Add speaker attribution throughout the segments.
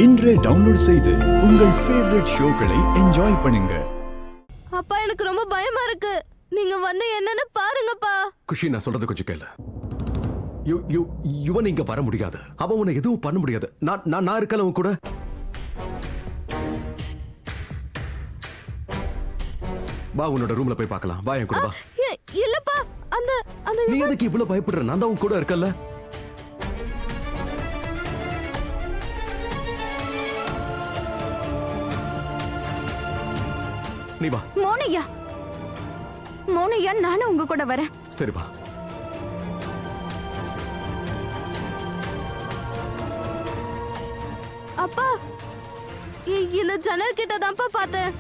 Speaker 1: இன்றே டவுன்லோட் செய்து உங்கள் ஃபேவரட் ஷோக்களை என்ஜாய் பண்ணுங்க.
Speaker 2: அப்பா எனக்கு ரொம்ப பயமா இருக்கு. நீங்க வந்து என்னன்னு பாருங்கப்பா.
Speaker 3: குஷி, நான் சொல்றது கொஞ்சம் கேளு. இவன் இங்க வர முடியாது. அவன் உன்னை எதுவும் பண்ண முடியாது. நான் இருக்கல உன் கூட. வா, உன்னோட ரூம்ல போய் பார்க்கலாம். வா என் கூட வா.
Speaker 2: இல்லப்பா, அந்த அந்த
Speaker 3: நீ எதுக்கு இவ்வளவு பயப்படுற? நான் தான் உன் கூட இருக்கல. நீ வா.
Speaker 2: மோனையா, மோனையா, நானும் உங்க கூட வரேன்.
Speaker 3: சரி வா.
Speaker 2: அப்பா, இந்த ஜன்னல் கிட்ட தான்ப்பா பார்த்தேன்.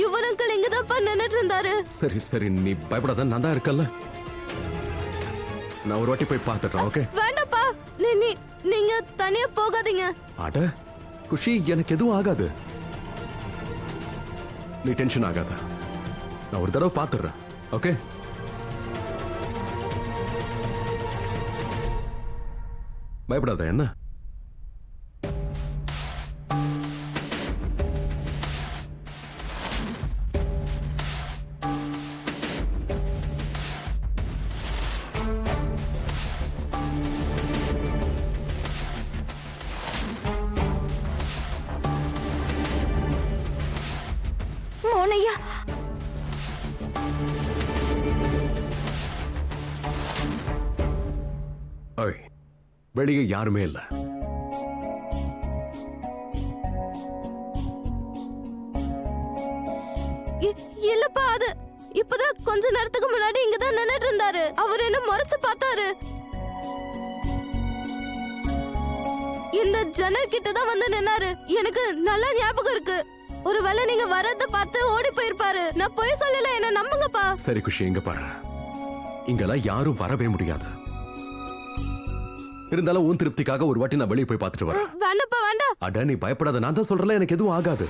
Speaker 2: யுவன் அங்கிள் இங்கதான்ப்பா நின்னுட்டு இருந்தாரு.
Speaker 3: சரி சரி, நீ பயப்படாத, நான் தான் இருக்கல. நான் ஒரு வாட்டி போய் பார்த்துட்டேன். ஓகே?
Speaker 2: வேண்டாப்பா, நீங்க தனியா போகாதீங்க.
Speaker 3: அட குஷி, எனக்கு எதுவும் ஆகாது. நீ டென்ஷன் ஆகாத. நான் ஒரு தடவை பார்த்துடுறேன். ஓகே? பயப்படாத. என்ன
Speaker 2: மோனையா,
Speaker 3: வெளியே யாருமே இல்ல.
Speaker 2: இல்லப்பா, அது இப்பதான் கொஞ்ச நேரத்துக்கு முன்னாடி இங்கதான் நின்னுட்டு இருந்தாரு. அவர் என்ன முறைச்சு பார்த்தாரு. இந்த ஜன்னல் கிட்ட தான் வந்து நின்னாரு. எனக்கு நல்ல ஞாபகம் இருக்கு. ஒருவேளை நீங்க வரத பார்த்து ஓடி போயிருப்பாரு. நான் போய் சொல்லல, என்ன நம்புங்கப்பா.
Speaker 3: சரி குஷி, இங்க பாரு. இங்கெல்லாம் யாரும் வரவே முடியாது. இருந்தாலும் உன் திருப்திக்காக ஒரு வாட்டி நான் வெளியே போய் பார்த்துட்டு வரேன்.
Speaker 2: வேண்டாப்பா, வேண்டாம்.
Speaker 3: அட நீ பயப்படாத, நான் தான் சொல்றேன், எனக்கு எதுவும் ஆகாது.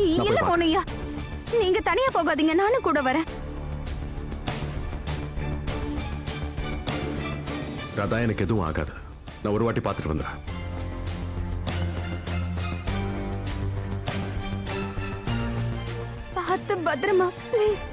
Speaker 2: இல்ல மோனையா, நீங்க தனியா போகாதீங்க, நானும் கூட வரேன்.
Speaker 3: ராதா, எனக்கு எதுவும் ஆகாது. நான் ஒரு வாட்டி பார்த்துட்டு வந்துடுறேன்.
Speaker 2: பார்த்து பத்திரமா ப்ளீஸ்.